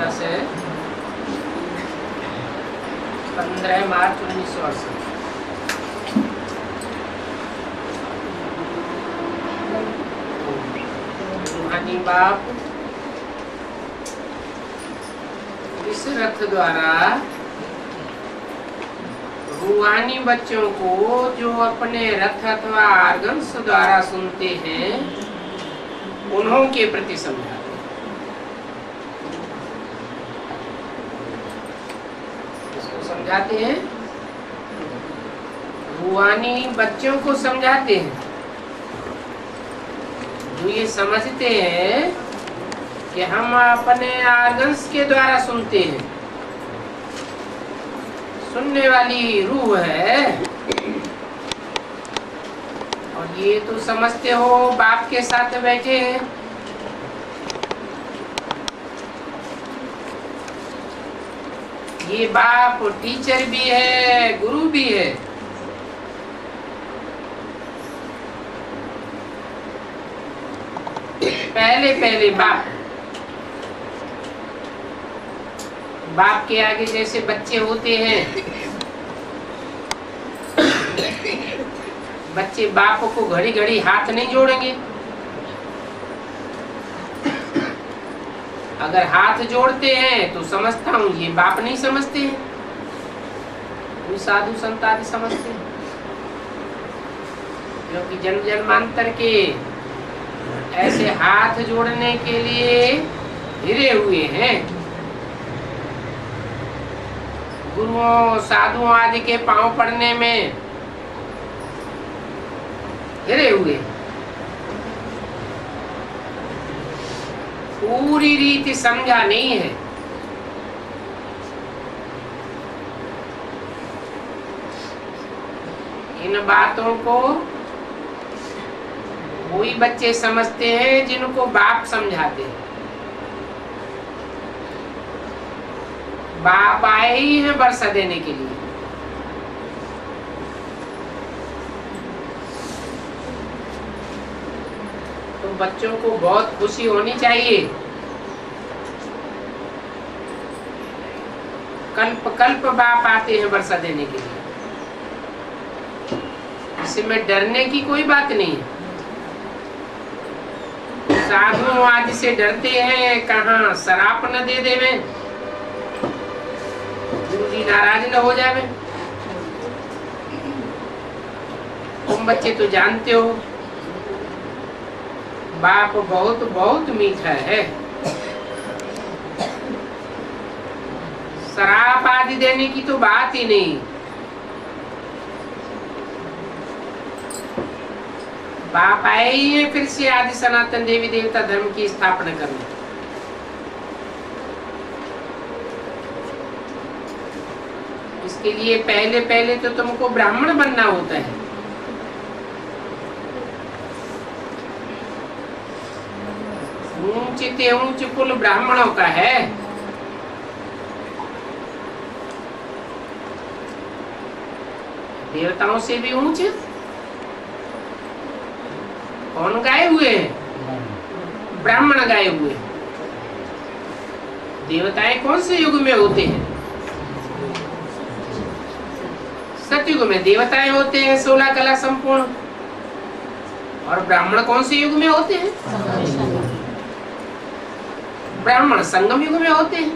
दिवस है 15 मार्च 1968। रूहानी बाप इस रथ द्वारा रूहानी बच्चों को जो अपने रथ अथवा आर्गन्स द्वारा सुनते हैं उन्हों के प्रति समझाते हैं। इसको समझाते हैं, रूहानी बच्चों को समझाते हैं जो ये समझते हैं कि हम अपने आर्गन्स के द्वारा सुनते हैं, सुनने वाली रूह है। और ये तो समझते हो बाप के साथ बैठे हैं, ये बाप टीचर भी है, गुरु भी है। पहले बाप के आगे जैसे बच्चे होते हैं, बच्चे बाप को घड़ी घड़ी हाथ नहीं जोड़ेंगे। अगर हाथ जोड़ते हैं तो समझता हूँ ये बाप नहीं समझते हैं, वो साधु संत आदि समझते हैं, क्योंकि जन्म जन्मांतर के ऐसे हाथ जोड़ने के लिए हिरे हुए हैं। गुरुओं साधुओं आदि के पांव पड़ने में हिरे हुए। पूरी रीति समझा नहीं है। इन बातों को वही बच्चे समझते हैं जिनको बाप समझाते हैं। बाप आए ही हैं वर्षा देने के लिए। तो बच्चों को बहुत खुशी होनी चाहिए। कल्प कल्प बाप आते हैं वर्षा देने के लिए, इसमें डरने की कोई बात नहीं है। साधुओं आदि से डरते हैं, कहाँ शराप न दे देवे, गुरु जी नाराज न हो जावे। तुम बच्चे तो जानते हो बाप बहुत बहुत मीठा है। शराप आदि देने की तो बात ही नहीं। बाप आए ही है फिर से आदि सनातन देवी देवता धर्म की स्थापना करने। इसके लिए पहले तो तुमको ब्राह्मण बनना होता है। ऊंचे ऊंच कुल ब्राह्मणों का है। देवताओं से भी ऊंचे कौन गाए हुए हैं? ब्राह्मण गाए हुए। देवताएं कौन से युग में होते हैं? सतयुग में देवताएं होते हैं 16 कला संपूर्ण। और ब्राह्मण कौन से युग में होते हैं? ब्राह्मण संगम युग में होते हैं।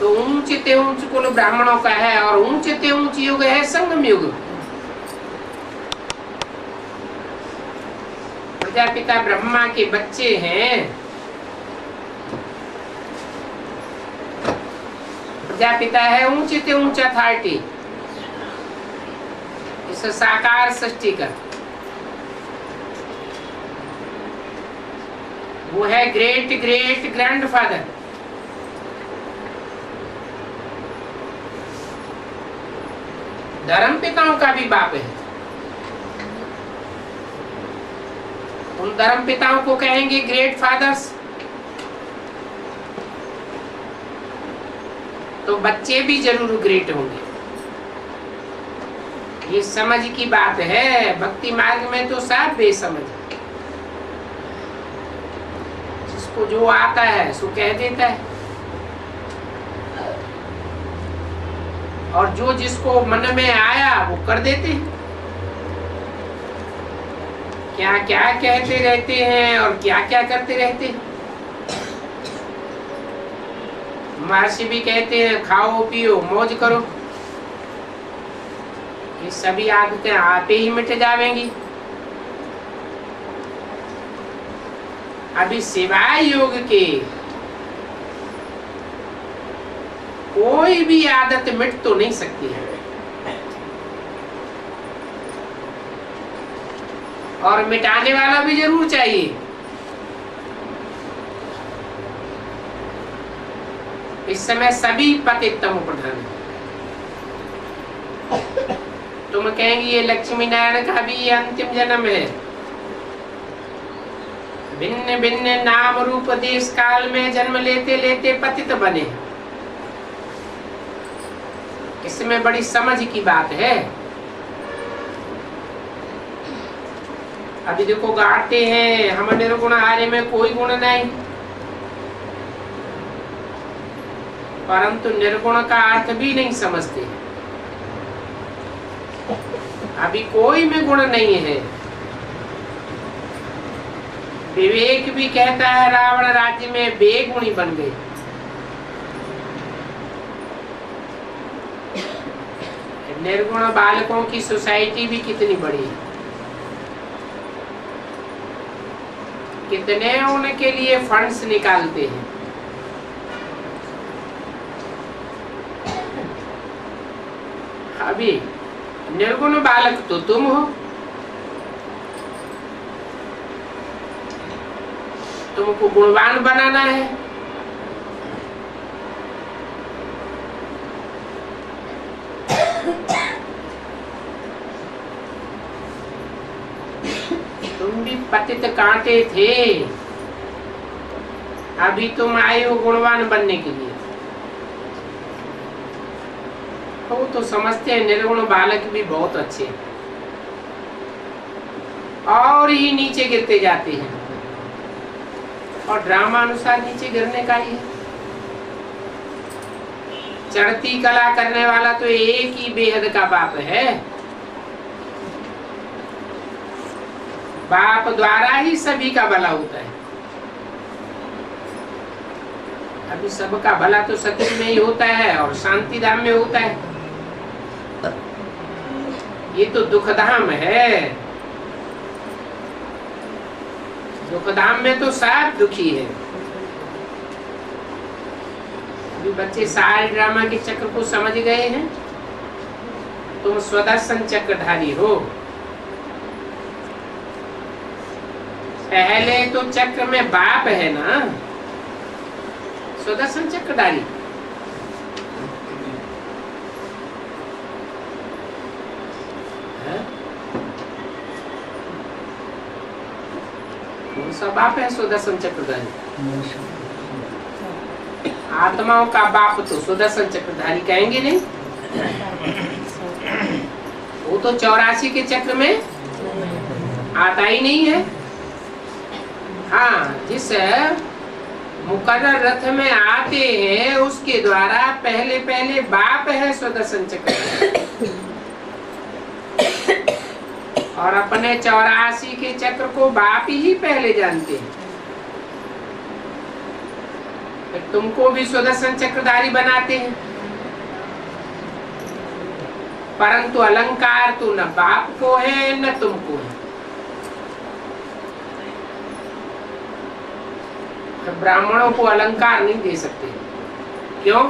तो ऊंचे ऊंच कुल ब्राह्मणों का है और ऊंचे ऊंच युग है संगम युग। प्रजापिता ब्रह्मा के बच्चे हैं। प्रजापिता है ऊंचे ऊंच अथॉरिटी इस साकार सृष्टि का। वो है ग्रेट ग्रेट ग्रैंडफादर। धर्म पिताओं का भी बाप है। उन धर्म पिताओं को कहेंगे ग्रेट फादर्स। तो बच्चे भी जरूर ग्रेट होंगे। ये समझ की बात है। भक्ति मार्ग में तो सब बेसमझ है। जिसको जो आता है सो कह देता है, और जो जिसको मन में आया वो कर देते हैं। क्या क्या कहते रहते हैं और क्या क्या करते रहते हैं। महर्षि भी कहते हैं खाओ पियो मौज करो, ये सभी आदतें आप ही मिट जाएंगी। अभी सिवाय योग के कोई भी आदत मिट तो नहीं सकती है, और मिटाने वाला भी जरूर चाहिए। इस समय सभी पतित तमो प्रधान है। तुम कहेंगी ये लक्ष्मी नारायण का भी ये अंतिम जन्म है। भिन्न भिन्न नाम रूप देश काल में जन्म लेते लेते पतित बने, इसमें बड़ी समझ की बात है। अभी देखो गाते हैं हम निर्गुण आर्य में कोई गुण नहीं, परंतु निर्गुण का अर्थ भी नहीं समझते। अभी कोई में गुण नहीं है। विवेक भी कहता है रावण राज्य में बेगुणी बन गए। निर्गुण बालकों की सोसाइटी भी कितनी बड़ी है, कितने उनके लिए फंड्स निकालते हैं। अभी निर्गुण बालक तो तुम हो, तुमको गुणवान बनाना है। तुम भी पतित कांटे थे, अभी तुम आए हो गुणवान बनने के लिए। वो तो समझते हैं निर्गुण बालक भी बहुत अच्छे हैं, और ही नीचे गिरते जाते हैं, और ड्रामा अनुसार नीचे गिरने का ही है। चढ़ती कला करने वाला तो एक ही बेहद का बाप है। बाप द्वारा ही सभी का भला होता है। अभी सबका भला तो सत्य में ही होता है और शांति धाम में होता है। ये तो दुखधाम है। दुखधाम में तो सब दुखी है। अभी बच्चे सारे ड्रामा के चक्र को समझ गए हैं। तुम स्वदर्शन चक्रधारी हो। पहले तो चक्र में बाप है ना, स्वदर्शन चक्रधारी। कौन सा बाप है स्वदर्शन चक्रधारी? आत्माओं का बाप तो सुदर्शन चक्रधारी कहेंगे नहीं। वो तो 84 के चक्र में आता ही नहीं है। हाँ, जिस मुकर्रर रथ में आते हैं उसके द्वारा पहले पहले बाप है सुदर्शन चक्रधारी, और अपने 84 के चक्र को बाप ही पहले जानते हैं। तुमको भी सुदर्शन चक्रधारी बनाते हैं, परंतु अलंकार तो न बाप को है न तुमको है। तो ब्राह्मणों को अलंकार नहीं दे सकते। क्यों?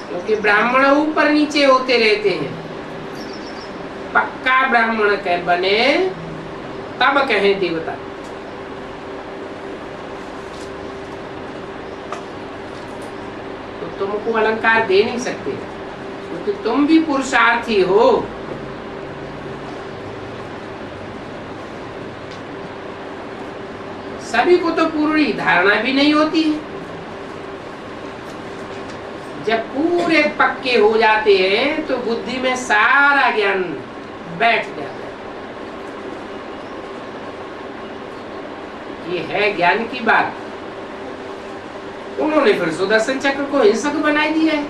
क्योंकि ब्राह्मण ऊपर नीचे होते रहते हैं। पक्का ब्राह्मण कह बने तब कहें देवता। तो तुमको अलंकार दे नहीं सकते, क्योंकि तुम भी पुरुषार्थी हो। सभी को तो पूरी धारणा भी नहीं होती है। जब पूरे पक्के हो जाते हैं तो बुद्धि में सारा ज्ञान बैठ जाता है। ये है ज्ञान की बात। उन्होंने फिर सुदर्शन चक्र को हिंसक बना दिया है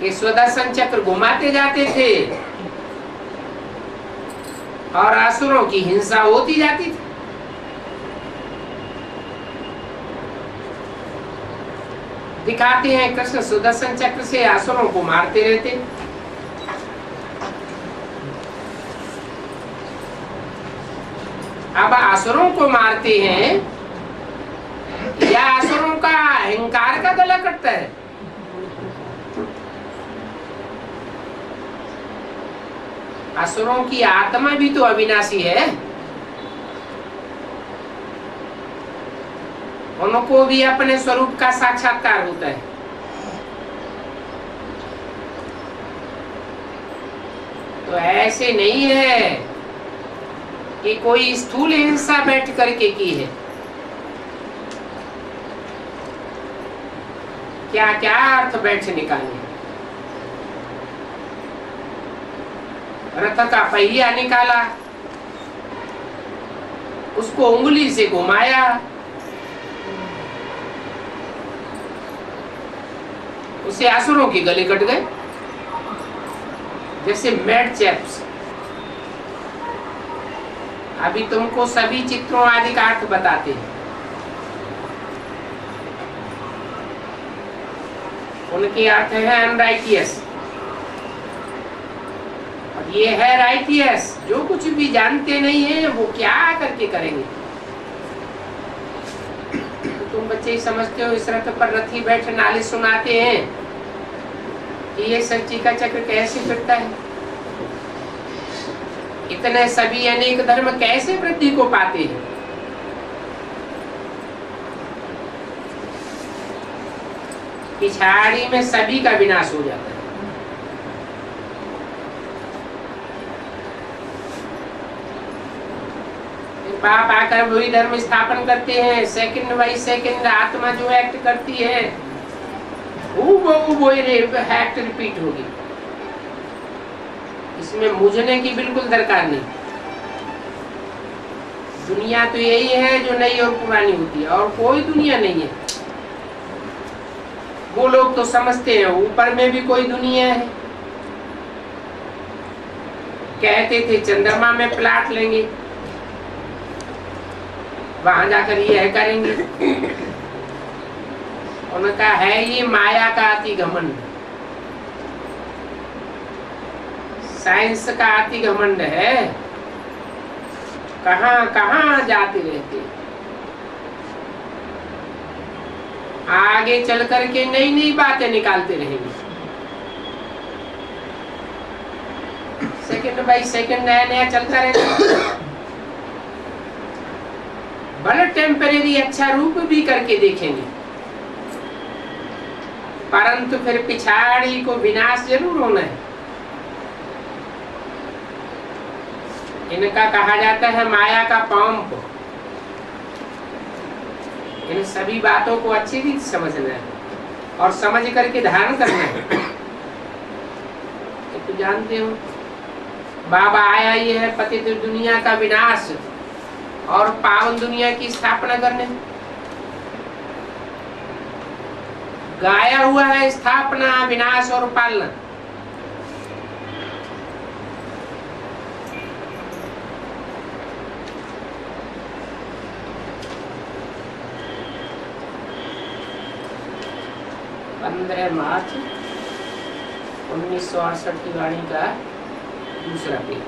कि सुदर्शन चक्र घुमाते जाते थे और असुरों की हिंसा होती जाती थी। दिखाते हैं कृष्ण सुदर्शन चक्र से असुरों को मारते रहते। अब असुरों को मारते हैं या असुरों का अहंकार का गला कटता है? असुरों की आत्मा भी तो अविनाशी है, उनको भी अपने स्वरूप का साक्षात्कार होता है। तो ऐसे नहीं है कि कोई स्थूल हिंसा बैठ करके की है। क्या क्या अर्थ बैठ निकाले। रथ का पहिया निकाला, उसको उंगली से घुमाया, उसे असुरों के गले कट गए जैसे मैड चैप्स। अभी तुमको सभी चित्रों आदि का अर्थ बताते हैं। उनके अर्थ है अनराइटियस और ये है राइटियस। जो कुछ भी जानते नहीं है वो क्या करके करेंगे। तो तुम बच्चे ही समझते हो, इस रथ पर रथी बैठ नाले सुनाते हैं कि ये सच्ची का चक्र कैसे फिरता है, इतने सभी अनेक धर्म कैसे वृद्धि को पाते हैं। पिछाड़ी में सभी का विनाश हो जाता है। बाप आकर वही धर्म स्थापन करते हैं। सेकंड बाई सेकंड आत्मा जो एक्ट करती है वो एक्ट रिपीट होगी। इसमें मुझने की बिल्कुल दरकार नहीं। दुनिया तो यही है जो नई और पुरानी होती है, और कोई दुनिया नहीं है। वो लोग तो समझते हैं ऊपर में भी कोई दुनिया है। कहते थे चंद्रमा में प्लाट लेंगे, वहां जाकर ये करेंगे। उनका है ये माया का अति घमंड, साइंस का अति घमंड है। कहां कहां जाते रहते। आगे चल करके नई नई बातें निकालते रहेंगे। सेकंड बाई सेकंड नया नया चलता रहता। बड़ा टेम्परेरी अच्छा रूप भी करके देखेंगे, परंतु फिर पिछाड़ी को विनाश जरूर होना है। इनका कहा जाता है माया का पंप। इन सभी बातों को अच्छी रीति समझना है और समझ करके धारण करना है। तो जानते हो बाबा आया ये है पतित दुनिया का विनाश और पावन दुनिया की स्थापना करने। गाया हुआ है स्थापना, विनाश और पालना। मार्च 1968 की वाणी का दूसरा पेज।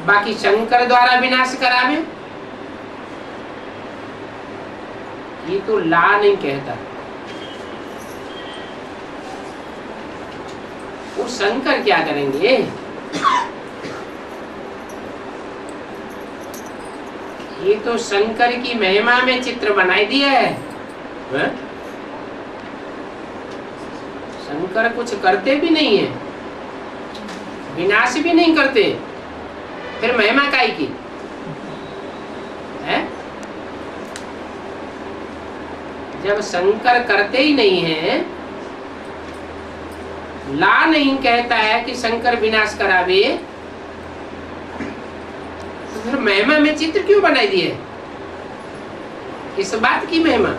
बाकी शंकर द्वारा विनाश करावे ये तो ला नहीं कहता। वो शंकर क्या करेंगे? ये तो शंकर की महिमा में चित्र बनाई दिया है। शंकर कुछ करते भी नहीं है, विनाश भी नहीं करते, फिर महिमा काई की है? जब शंकर करते ही नहीं है, ला नहीं कहता है कि शंकर विनाश करावे, तो फिर महिमा में चित्र क्यों बनाई दिए? किस बात की महिमा?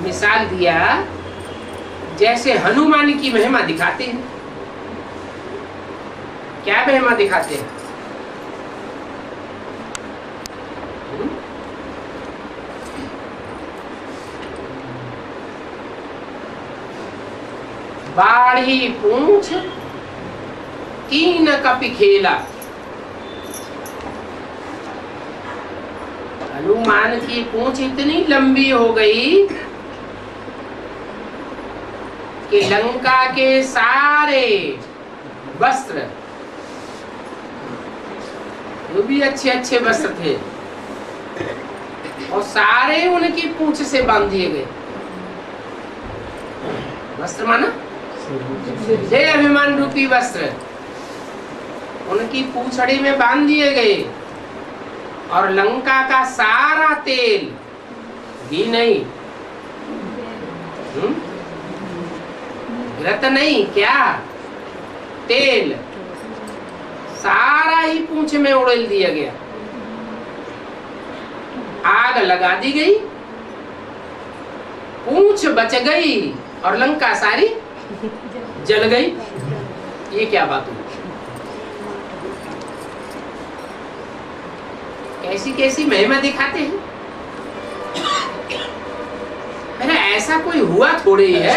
मिसाल दिया, जैसे हनुमान की महिमा दिखाते हैं। क्या महिमा दिखाते हैं? बाढ़ी पूंछ कीन कपि खेला। हनुमान की पूंछ इतनी लंबी हो गई कि लंका के सारे वस्त्र, जो भी अच्छे अच्छे वस्त्र थे, और सारे उनकी पूंछ से बांध दिए गए। वस्त्र माना जय अभिमान रूपी वस्त्र उनकी पूंछड़ी में बांध दिए गए, और लंका का सारा तेल, घी नहीं, घृत नहीं, क्या तेल, सारा ही पूंछ में उड़ेल दिया गया। आग लगा दी गई, पूंछ बच गई और लंका सारी जल गई। ये क्या बात हुई? कैसी कैसी महिमा दिखाते हैं। अरे ऐसा कोई हुआ थोड़े ही है,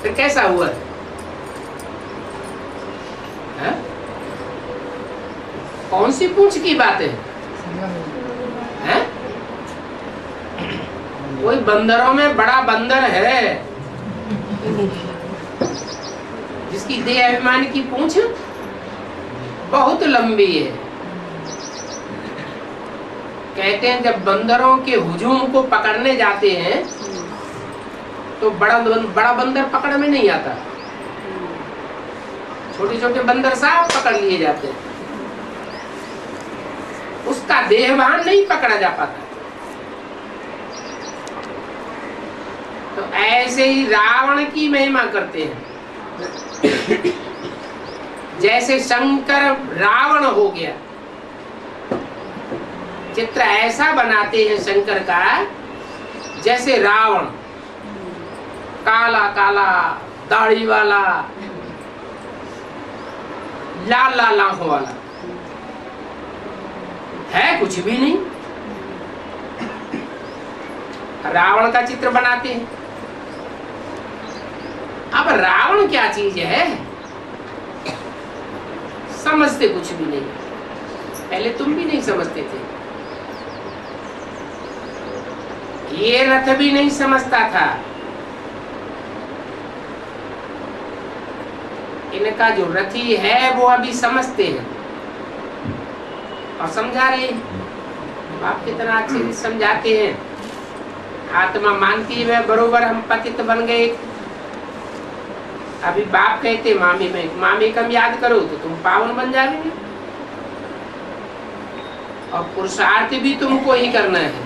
फिर कैसा हुआ है? कौन सी पूंछ की बात है? कोई बंदरों में बड़ा बंदर है जिसकी देह अभिमान की पूंछ बहुत लंबी है। कहते हैं जब बंदरों के हुजूम को पकड़ने जाते हैं तो बड़ा बंदर पकड़ में नहीं आता, छोटे छोटे बंदर साफ पकड़ लिए जाते हैं, उसका देहभान नहीं पकड़ा जा पाता। तो ऐसे ही रावण की महिमा करते हैं। जैसे शंकर रावण हो गया, चित्र ऐसा बनाते हैं शंकर का जैसे रावण, काला काला दाढ़ी वाला, लाल लाल आंखों वाला, है कुछ भी नहीं। रावण का चित्र बनाते हैं। अब रावण क्या चीज है समझते कुछ भी नहीं। पहले तुम भी नहीं समझते थे, ये रथ भी नहीं समझता था। इनका जो रथी है वो अभी समझते हैं और समझा रहे हैं। बाप कितना अच्छे से समझाते हैं। आत्मा मानती है बरोबर हम पतित बन गए। अभी बाप कहते मामी कम याद करो तो तुम पावन बन जाओगे, और पुरुषार्थ भी तुमको ही करना है।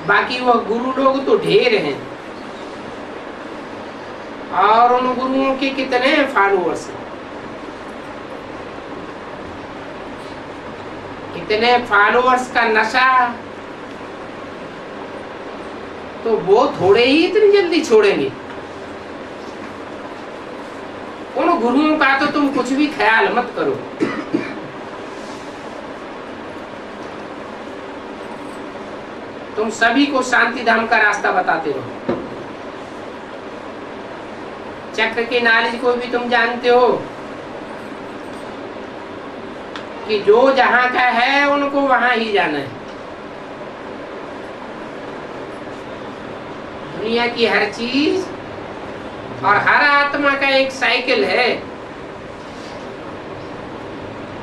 बाकी वह गुरु लोग तो ढेर हैं, और उन गुरुओं के कितने फॉलोअर्स हैं, कितने फॉलोअर्स का नशा, तो वो थोड़े ही इतनी जल्दी छोड़ेंगे। उन गुरुओं का तो तुम कुछ भी ख्याल मत करो। तुम सभी को शांति धाम का रास्ता बताते रहो। चक्र के नॉलेज को भी तुम जानते हो कि जो जहां का है उनको वहां ही जाना है। दुनिया की हर चीज और हर आत्मा का एक साइकिल है।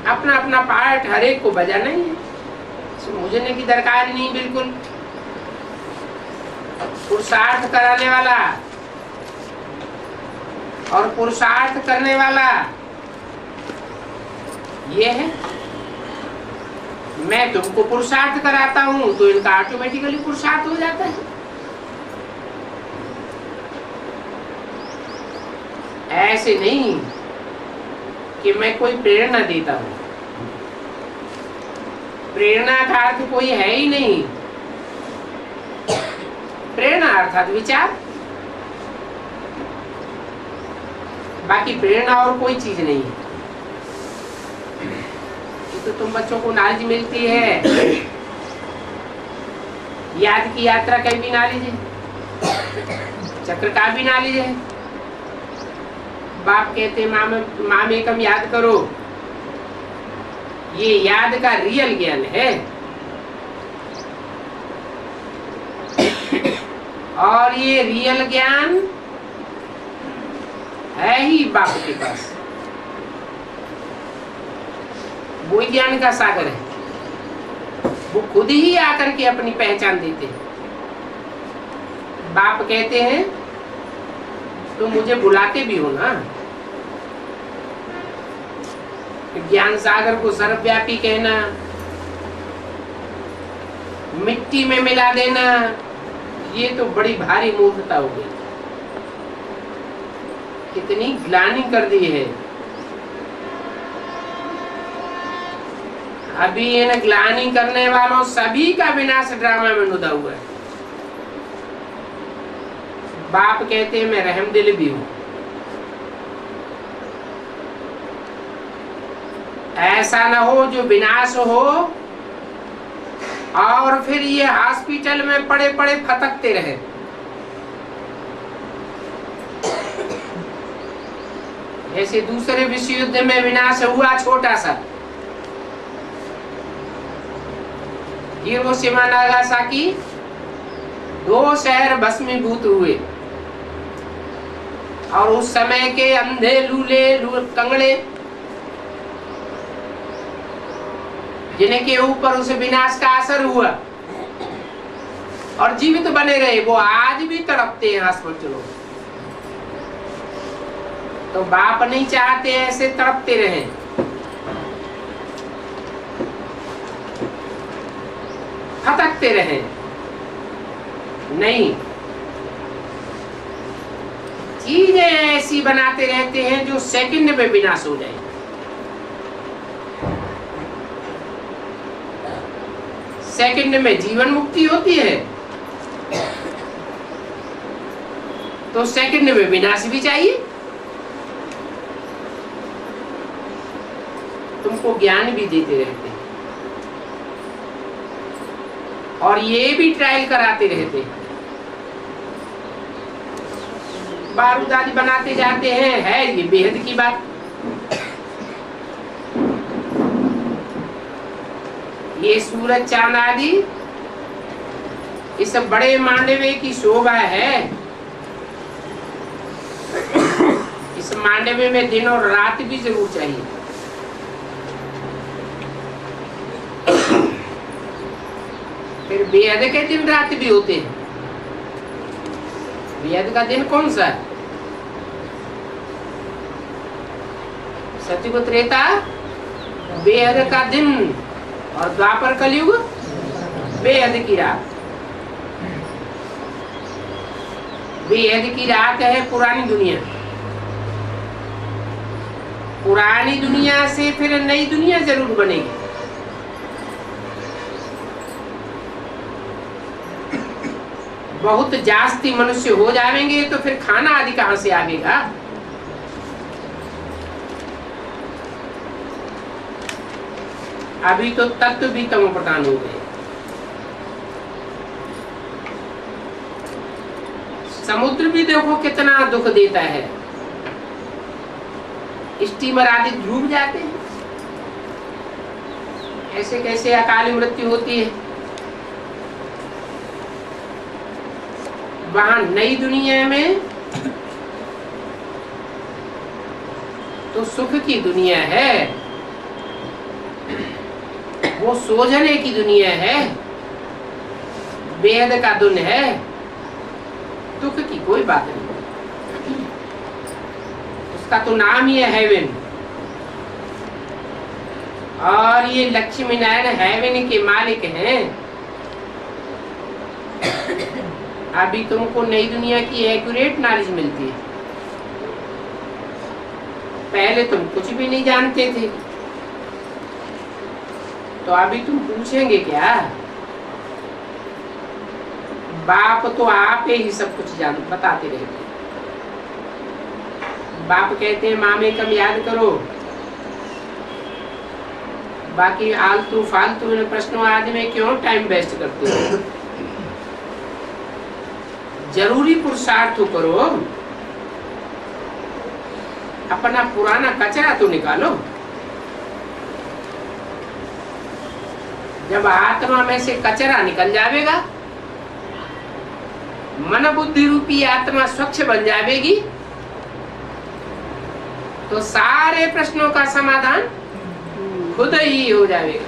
अपना अपना पार्ट हर एक को बजाना ही है, समझने की दरकार नहीं। बिल्कुल पुरुषार्थ कराने वाला और पुरुषार्थ करने वाला ये है। मैं तुमको पुरुषार्थ कराता हूं तो इनका ऑटोमेटिकली पुरुषार्थ हो जाता है। ऐसे नहीं कि मैं कोई प्रेरणा देता हूं। प्रेरणा का अर्थ कोई है ही नहीं। प्रेरणा अर्थात विचार, बाकी प्रेरणा और कोई चीज नहीं है। तो तुम बच्चों को नॉलेज मिलती है, याद की यात्रा का भी नॉलेज है, चक्र का भी नॉलेज है। बाप कहते माम एकम याद करो, ये याद का रियल ज्ञान है। और ये रियल ज्ञान है ही बाप के पास, वो ज्ञान का सागर है। वो खुद ही आकर के अपनी पहचान देते हैं। बाप कहते हैं तो मुझे बुलाते भी हो ना। ज्ञान सागर को सर्वव्यापी कहना, मिट्टी में मिला देना, ये तो बड़ी भारी मूर्खता हो गई। कितनी ग्लानि कर दी है। अभी इन ग्लानि करने वालों सभी का विनाश ड्रामा में नुदा हुआ है। बाप कहते हैं मैं रहम दिल भी हूं। ऐसा ना हो जो विनाश हो और फिर ये हॉस्पिटल में पड़े पड़े फटकते रहे। जैसे दूसरे विश्व युद्ध में विनाश हुआ छोटा सा, हिरोशिमा नागासाकी, 2 शहर भस्मीभूत हुए। और उस समय के अंधे लूले कंगड़े जिनके ऊपर उस विनाश का असर हुआ और जीवित बने रहे, वो आज भी तड़पते हैं हॉस्पिटलों। तो बाप नहीं चाहते ऐसे तड़पते रहें। फटकते रहें नहीं, चीजें ऐसी बनाते रहते हैं जो सेकंड में विनाश हो जाए। सेकंड में जीवन मुक्ति होती है तो सेकंड में विनाश भी चाहिए। तुमको ज्ञान भी देते रहते हैं और ये भी ट्रायल कराते रहते हैं। बारूद आदि बनाते जाते हैं, है ये बेहद की बात। ये सूरज चांद आदि इस बड़े मांडवे की शोभा है। इस मांडवे में दिन और रात भी जरूर चाहिए। फिर बेहद के दिन रात भी होते हैं। बेहद का दिन कौन सा है? सतयुग त्रेता बेहद का दिन और द्वापर कलयुग बेहद की रात। बेहद की रात है पुरानी दुनिया। पुरानी दुनिया से फिर नई दुनिया जरूर बनेगी। बहुत जास्ती मनुष्य हो जाएंगे तो फिर खाना आदि कहां से आवेगा? अभी तो तत्व भी तमो प्रधान हो गए। समुद्र भी देखो कितना दुख देता है। स्टीमर आदि डूब जाते हैं। ऐसे कैसे अकाल मृत्यु होती है। वहां नई दुनिया में तो सुख की दुनिया है, वो सोझने की दुनिया है, बेहद का दुन है। दुख की कोई बात नहीं। उसका तो नाम ही है हेवन। और ये लक्ष्मी नारायण हेवन के मालिक हैं। अभी तुमको नई दुनिया की एक्यूरेट नॉलेज मिलती है। पहले तुम कुछ भी नहीं जानते थे, तो अभी तुम पूछेंगे क्या? बाप तो आप ही सब कुछ बताते रहते हैं। बाप कहते हैं मामे कम याद करो, बाकी आलतू फालतू प्रश्नों आदि में क्यों टाइम वेस्ट करते हो? जरूरी पुरुषार्थ तो करो, अपना पुराना कचरा तो निकालो। जब आत्मा में से कचरा निकल जाएगा, मन बुद्धि रूपी आत्मा स्वच्छ बन जाएगी, तो सारे प्रश्नों का समाधान खुद ही हो जाएगा।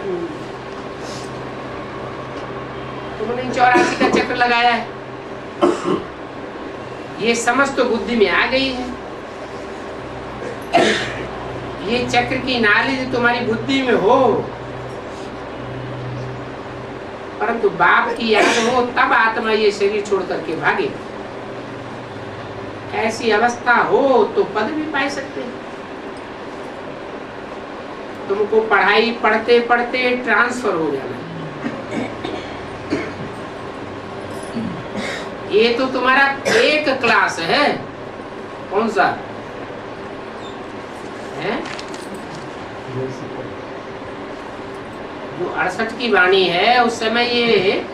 तुमने 84 का चक्र लगाया है, ये समझ तो बुद्धि में आ गई है। ये चक्र की नॉलेज तुम्हारी बुद्धि में हो, परंतु बाप की याद हो तब आत्मा ये शरीर छोड़ करके भागे। ऐसी अवस्था हो तो पद भी पा सकते हैं। तुमको पढ़ाई पढ़ते पढ़ते ट्रांसफर हो जाना, ये तो तुम्हारा एक क्लास है। कौन सा है? जो 68 की वाणी है, उस समय ये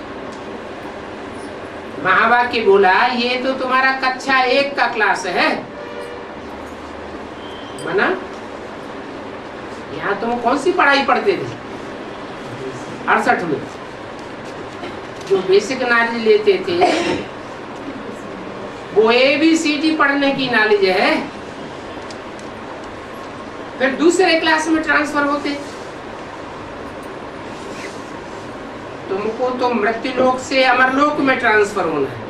महावाक्य बोला, ये तो तुम्हारा कक्षा 1 का क्लास है। माना यहाँ तुम कौन सी पढ़ाई पढ़ते थे 68 में? जो बेसिक नॉलेज लेते थे वो ABCD पढ़ने की नॉलेज है। फिर दूसरे क्लास में ट्रांसफर होते। तुमको तो मृत्यु लोक से अमरलोक में ट्रांसफर होना है।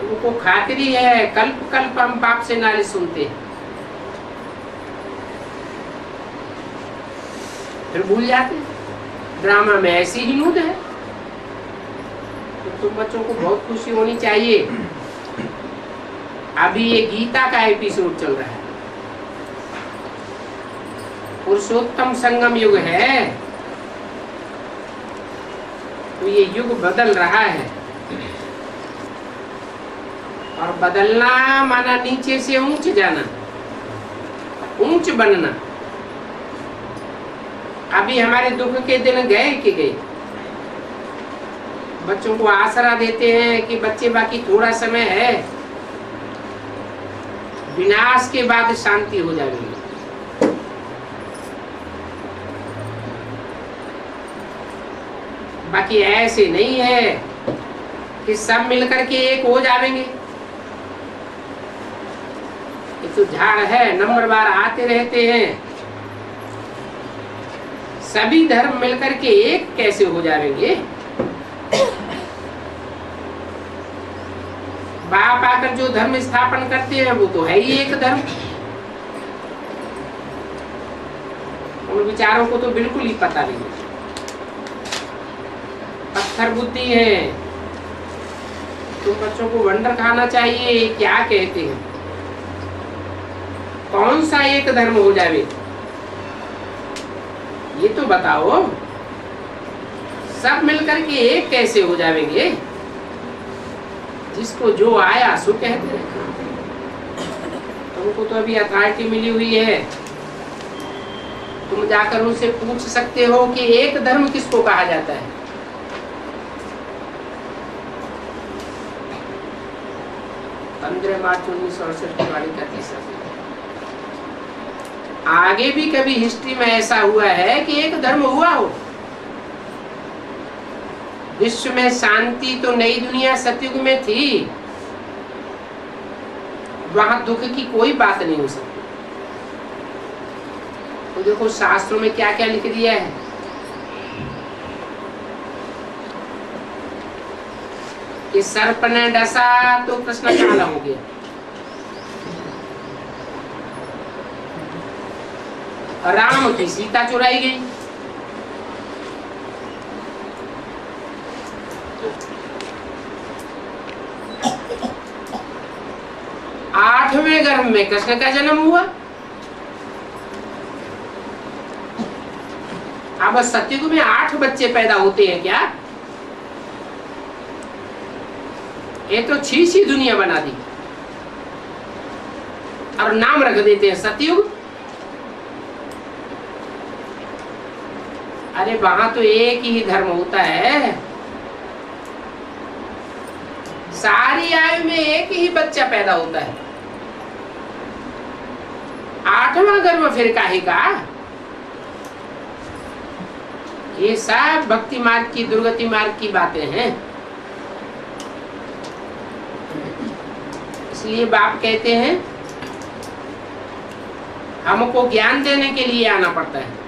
तुमको खातिरी है, कल्प कल्प हम बाप से नॉलेज सुनते हैं, फिर भूल जाते। ड्रामा में ऐसी ही मूड है। तो तुम बच्चों को बहुत खुशी होनी चाहिए। अभी ये गीता का एपिसोड चल रहा है, पुरुषोत्तम संगम युग है, तो ये युग बदल रहा है। और बदलना माना नीचे से ऊंच जाना, ऊंच बनना। अभी हमारे दुख के दिन गए कि गए? बच्चों को आसरा देते हैं कि बच्चे बाकी थोड़ा समय है, विनाश के बाद शांति हो जाएगी। बाकी ऐसे नहीं है कि सब मिलकर के एक हो जाएंगे। ये तो झाड़ है, नंबरवार आते रहते हैं। सभी धर्म मिलकर के एक कैसे हो जाएंगे? बाप आकर जो धर्म स्थापन करते हैं वो तो है ही एक धर्म। उन विचारों को तो बिल्कुल ही पता नहीं, पत्थर बुद्धि है। तुम बच्चों को वंडर खाना चाहिए, क्या कहते हैं, कौन सा एक धर्म हो जावे ये तो बताओ। सब मिलकर के एक कैसे हो जाएंगे? जिसको जो आया सो कहते हैं। तुमको तो अभी अथॉरिटी मिली हुई है, तुम जाकर उनसे पूछ सकते हो कि एक धर्म किसको कहा जाता है। मार्च 1968 की वाणी का 30 आगे भी कभी हिस्ट्री में ऐसा हुआ है कि एक धर्म हुआ हो? विश्व में शांति तो नई दुनिया सतयुग में थी, वहां दुख की कोई बात नहीं हो सकती। तो देखो शास्त्रों में क्या क्या लिख दिया है। कि सर्प ने डसा तो कृष्ण काला हो गया, राम की सीता चुराई गई, 8वें गर्भ में कृष्ण का जन्म हुआ। अब सतयुग में 8 बच्चे पैदा होते हैं क्या? ये तो छी दुनिया बना दी और नाम रख देते हैं सतयुग। अरे वहां तो एक ही धर्म होता है, सारी आयु में एक ही बच्चा पैदा होता है। 8वां गर्भ फिर काहे का? ये सब भक्ति मार्ग की, दुर्गति मार्ग की बातें हैं। इसलिए बाप कहते हैं हमको ज्ञान देने के लिए आना पड़ता है।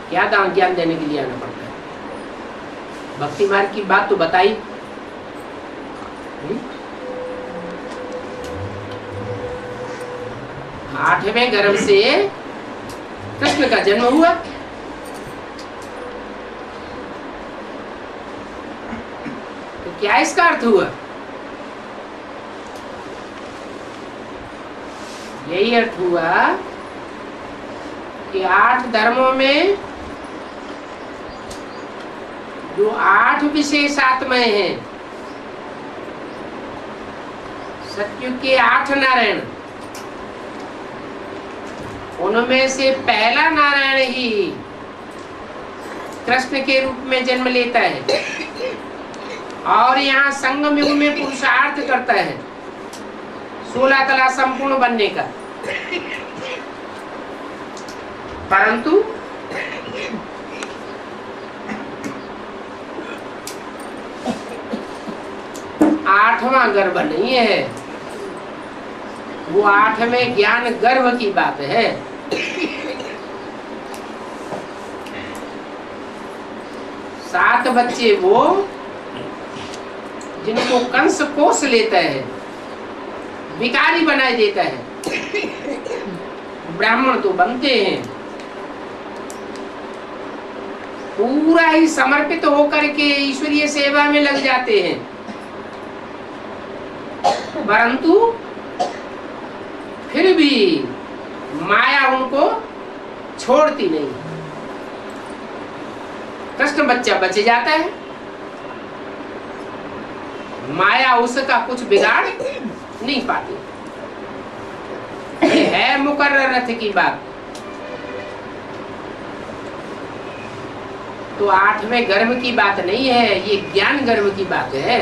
क्या ज्ञान देने के लिए आना पड़ता है? भक्ति मार्ग की बात तो बताई। 8वें गर्भ से कृष्ण का जन्म हुआ। तो क्या इसका अर्थ हुआ? यही अर्थ हुआ कि 8 धर्मों में जो 8 विशेष आत्माएं हैं, सतयुग के 8 नारायण, उनमें से पहला नारायण ही कृष्ण के रूप में जन्म लेता है और यहाँ संगम युग में पुरुषार्थ करता है 16 कला संपूर्ण बनने का। परंतु आठवां गर्भ नहीं है, वो 8वें ज्ञान गर्भ की बात है। सात बच्चे वो जिनको कंस कोस लेता है, भिखारी बनाए देता है, ब्राह्मण तो बनते हैं, पूरा ही समर्पित होकर के ईश्वरीय सेवा में लग जाते हैं, परंतु फिर भी माया उनको छोड़ती नहीं। कृष्ण बच्चा बच जाता है, माया उसका कुछ बिगाड़ नहीं पाती। ये है मुकर्रर रथ की बात। तो 8वें गर्भ की बात नहीं है, ये ज्ञान गर्भ की बात है।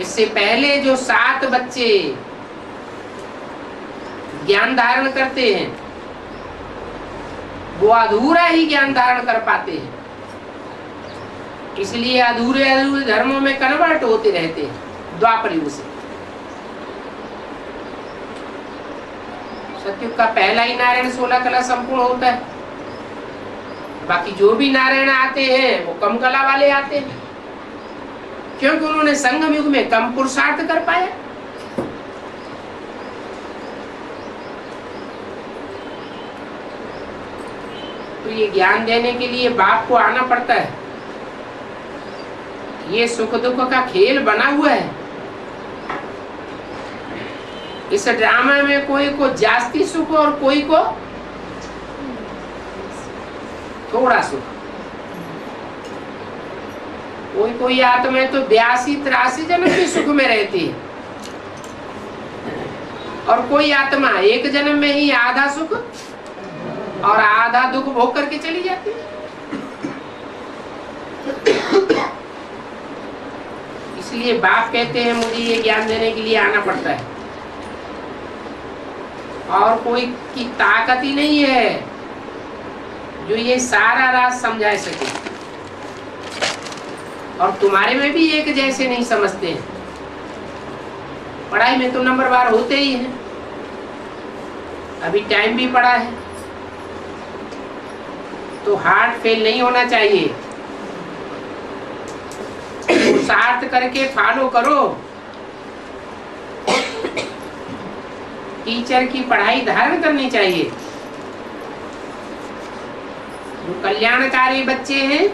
इससे पहले जो 7 बच्चे ज्ञान धारण करते हैं वो अधूरा ही ज्ञान धारण कर पाते हैं, इसलिए अधूरे अधूरे धर्मों में कन्वर्ट होते रहते हैं द्वापर युग से। सतयुग का पहला ही नारायण 16 कला संपूर्ण होता है, बाकी जो भी नारायण आते हैं वो कम कला वाले आते हैं, क्योंकि उन्होंने संगम युग में कम पुरुषार्थ कर पाया। तो ये ज्ञान देने के लिए बाप को आना पड़ता है। ये सुख दुख का खेल बना हुआ है। इस ड्रामा में कोई को जास्ती सुख और कोई को थोड़ा सुख। कोई आत्मा तो 82-83 जन्म भी सुख में रहती है और कोई आत्मा एक जन्म में ही आधा सुख और आधा दुख भोग करके चली जाती है। इसलिए बाप कहते हैं मुझे ये ज्ञान देने के लिए आना पड़ता है, और कोई की ताकत ही नहीं है जो ये सारा राज समझा सके, और तुम्हारे में भी एक जैसे नहीं समझते हैं। पढ़ाई में तो नंबरवार होते ही हैं, अभी टाइम भी पड़ा है, तो हार्ट फेल नहीं होना चाहिए। पुरुषार्थ करके फॉलो करो, टीचर की पढ़ाई धारण करनी चाहिए। जो कल्याणकारी बच्चे हैं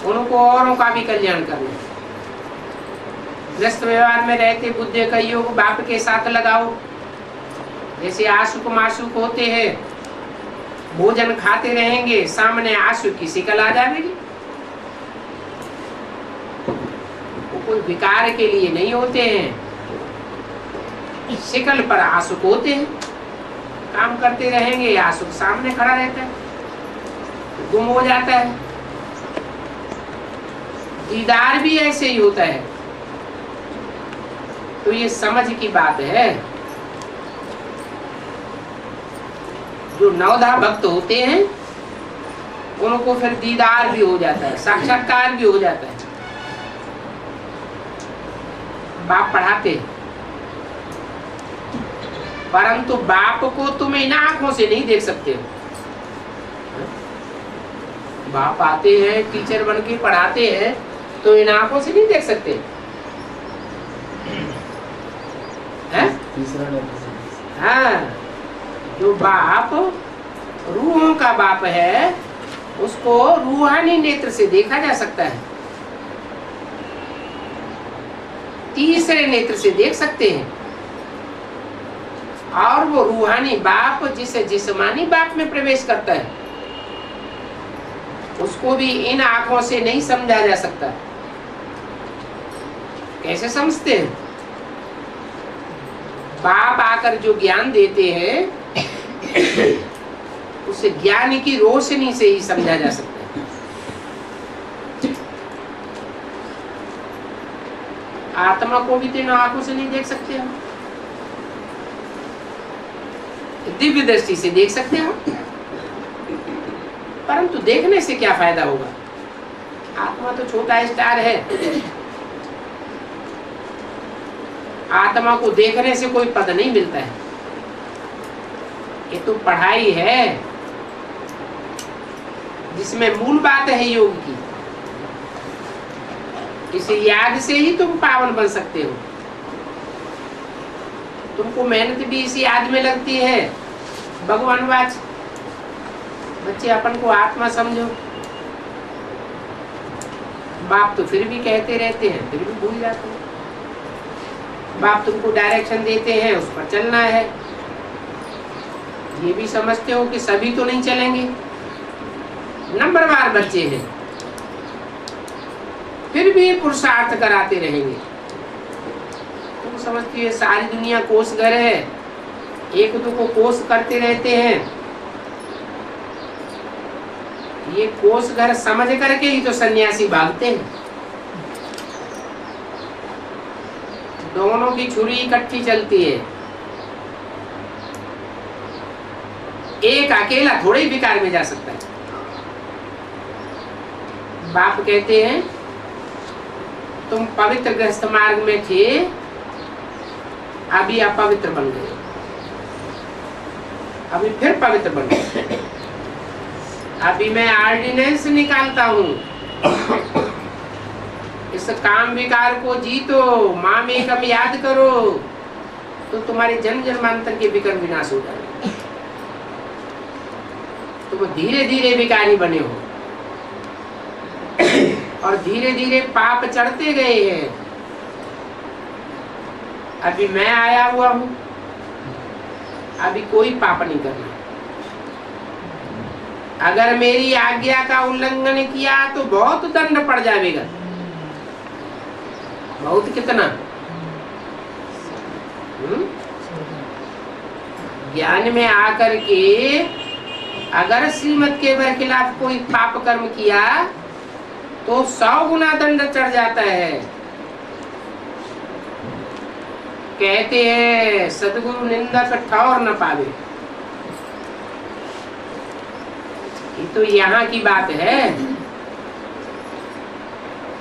उनको औरों का भी कल्याण करना है। ग्रस्त व्यवहार में रहते बुद्धि का योग बाप के साथ लगाओ। जैसे आशुक माशुक होते हैं, भोजन खाते रहेंगे, सामने आशुक की शिकल आ जाएगी। वो कोई विकार के लिए नहीं होते हैं, शिकल पर आशुक होते हैं। काम करते रहेंगे, आशुक सामने खड़ा रहता है, गुम हो जाता है। दीदार भी ऐसे ही होता है। तो ये समझ की बात है। जो नवधा भक्त होते हैं उनको फिर दीदार भी हो जाता है, साक्षात्कार भी हो जाता है। बाप पढ़ाते हैं, परंतु बाप को तुम इन आंखों से नहीं देख सकते हो। बाप आते हैं, टीचर बन के पढ़ाते हैं, तो इन आंखों से नहीं देख सकते हैं? हाँ, जो बाप रूहों का बाप है उसको रूहानी नेत्र से देखा जा सकता है, तीसरे नेत्र से देख सकते हैं। और वो रूहानी बाप जिसे जिस्मानी बाप में प्रवेश करता है उसको भी इन आंखों से नहीं समझा जा सकता। कैसे समझते हैं? बाप आकर जो ज्ञान देते हैं उसे ज्ञान की रोशनी से ही समझा जा सकता है। आत्मा को भी तीनों आंखों से नहीं देख सकते हम, दिव्य दृष्टि से देख सकते हो, परंतु देखने से क्या फायदा होगा? आत्मा तो छोटा स्टार है, आत्मा को देखने से कोई पद नहीं मिलता है। ये तो पढ़ाई है जिसमें मूल बात है योग की। इसे याद से ही तुम पावन बन सकते हो। तुमको मेहनत भी इसी याद में लगती है। भगवान वाच बच्चे अपन को आत्मा समझो। बाप तो फिर भी कहते रहते हैं, फिर भी भूल जाते हैं। बाप तुमको डायरेक्शन देते हैं, उस पर चलना है। ये भी समझते हो कि सभी तो नहीं चलेंगे, नंबरवार बच्चे हैं, फिर भी पुरुषार्थ कराते रहेंगे। तुम समझती है सारी दुनिया कोष घर है, एक दो को कोष करते रहते हैं। ये कोष घर समझ करके ही तो सन्यासी भागते हैं। दोनों की छुरी इकट्ठी चलती है। एक अकेला थोड़े ही विकार में जा सकता है। बाप कहते हैं तुम पवित्र गृहस्थ मार्ग में थे, अभी अपवित्र बन गए, अभी फिर पवित्र बन गए। अभी मैं ऑर्डिनेंस निकालता हूँ, इस काम विकार को जीतो, माम एकम याद करो, तो तुम्हारे जन्म जन्मांतर के विकर्म विनाश हो जाएंगे। तुम धीरे धीरे विकारी बने हो और धीरे धीरे पाप चढ़ते गए हैं। अभी मैं आया हुआ हूं, अभी कोई पाप नहीं करना। अगर मेरी आज्ञा का उल्लंघन किया तो बहुत दंड पड़ जाएगा। बहुत कितना? ज्ञान में आकर के अगर श्रीमत के खिलाफ कोई पाप कर्म किया तो 100 गुना दंड चढ़ जाता है। कहते हैं सदगुरु निंदक ठौर न पावे। ये तो यहाँ की बात है।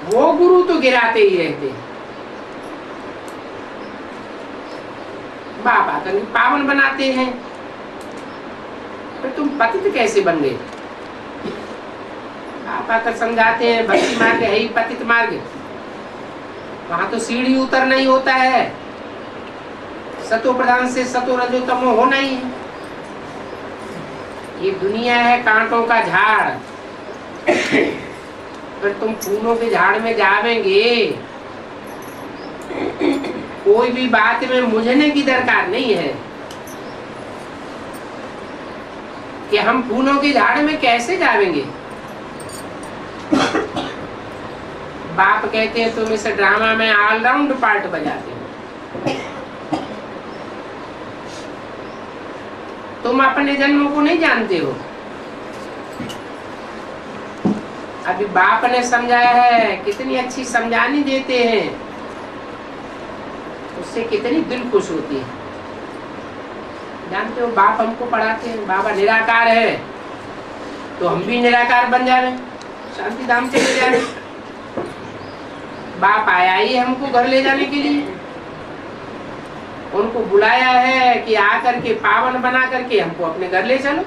वो गुरु तो गिराते ही रहते हैं। बाप आकर पावन बनाते हैं, फिर तुम पतित कैसे बन गए? आप आकर समझाते हैं भक्ति मार्ग है ही पतित मार्ग। वहां तो सीढ़ी उतरना ही होता है, सतो प्रधान से सतो रजो तमो होना ही है। ये दुनिया है कांटों का झाड़, फिर तुम फूलों के झाड़ में जावेंगे कोई भी बात में मुझने की दरकार नहीं है कि हम फूलों के झाड़ में कैसे जावेंगे। बाप कहते हैं तुम इस ड्रामा में ऑलराउंड पार्ट बजाते हो, तुम अपने जन्मों को नहीं जानते हो। अभी बाप ने समझाया है, कितनी अच्छी समझानी देते हैं, उससे कितनी दिल खुश होती है। जानते हो बाप हमको पढ़ाते हैं, बाबा निराकार है तो हम भी निराकार बन जाए, शांति धाम चले जाए। बाप आया ही हमको घर ले जाने के लिए, उनको बुलाया है कि आकर के पावन बना करके हमको अपने घर ले चलो।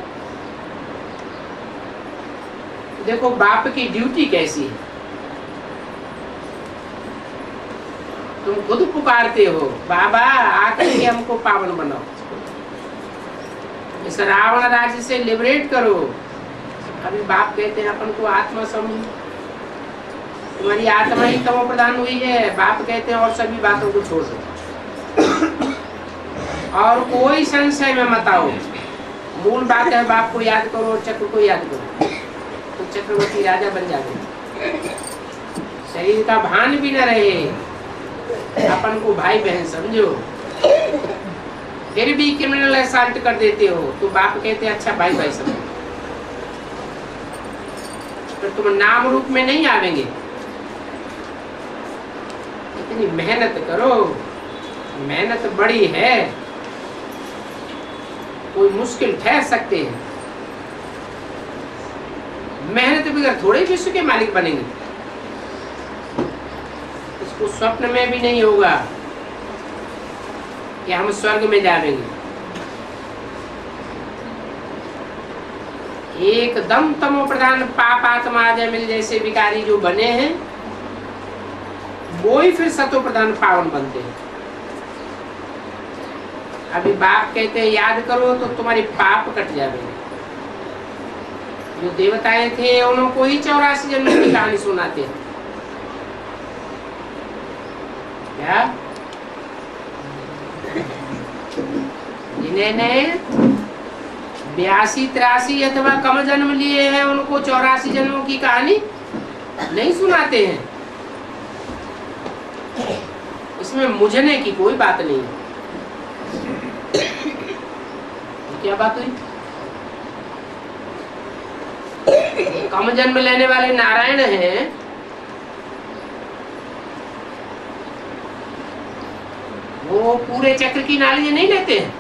देखो बाप की ड्यूटी कैसी है। तुम खुद पुकारते हो बाबा आकर के हमको पावन बनाओ, इस रावण राज्य से लिबरेट करो। अभी बाप कहते हैं अपन को आत्मा समझ, तुम्हारी आत्मा ही तमो प्रधान हुई है। बाप कहते हैं और सभी बातों को छोड़ दो और कोई संशय में मत आओ। मूल बात है बाप को याद करो, चक्र को याद करो तो चक्रवर्ती राजा बन जाओगे। शरीर का भान भी न रहे, अपन को भाई बहन समझो, फिर भी क्रिमिनल असॉल्ट कर देते हो तो बाप कहते हैं अच्छा भाई भाई समझो। तो तुम नाम रूप में नहीं आवेंगे। इतनी मेहनत करो, मेहनत बड़ी है, कोई मुश्किल ठहर सकते हैं। मेहनत बगैर थोड़े विश्व के मालिक बनेंगे। इसको स्वप्न में भी नहीं होगा कि हम स्वर्ग में जाएंगे। एकदम तमो प्रधान पाप आत्मा जमिल जैसे विकारी जो बने हैं वो ही फिर सतो प्रधान पावन बनते हैं। अभी बाप कहते हैं याद करो तो तुम्हारे पाप कट जाएंगे। जो देवताएं थे उनको ही 84 जन्मों की कहानी सुनाते हैं क्या? जिन्हें 82, 83 अथवा कम जन्म लिए हैं उनको 84 जन्मों की कहानी नहीं सुनाते हैं। इसमें मुझने की कोई बात नहीं है। क्या बात हुई? कम जन्म लेने वाले नारायण हैं, वो पूरे चक्र की नॉलेज नहीं लेते हैं।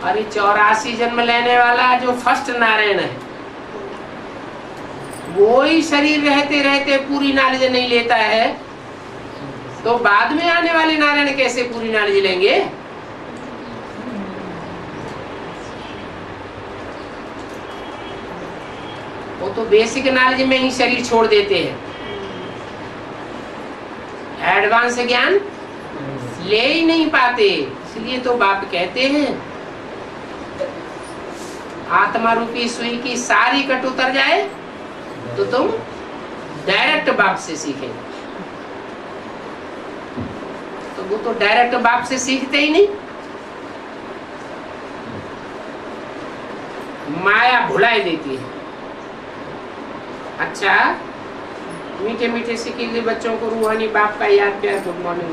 अरे 84 जन्म लेने वाला जो फर्स्ट नारायण है वो ही शरीर रहते रहते पूरी नॉलेज नहीं लेता है तो बाद में आने वाले नारायण कैसे पूरी नॉलेज लेंगे? वो तो बेसिक नॉलेज में ही शरीर छोड़ देते हैं, एडवांस ज्ञान ले ही नहीं पाते। इसलिए तो बाप कहते हैं आत्मा रूपी सुई की सारी कट उतर जाए तो तुम डायरेक्ट बाप से सीखे। तो वो तो डायरेक्ट बाप से सीखते ही नहीं, माया भुलाई देती है। अच्छा मीठे मीठे सिक्के बच्चों को रूहानी बाप का याद प्यार। Good morning.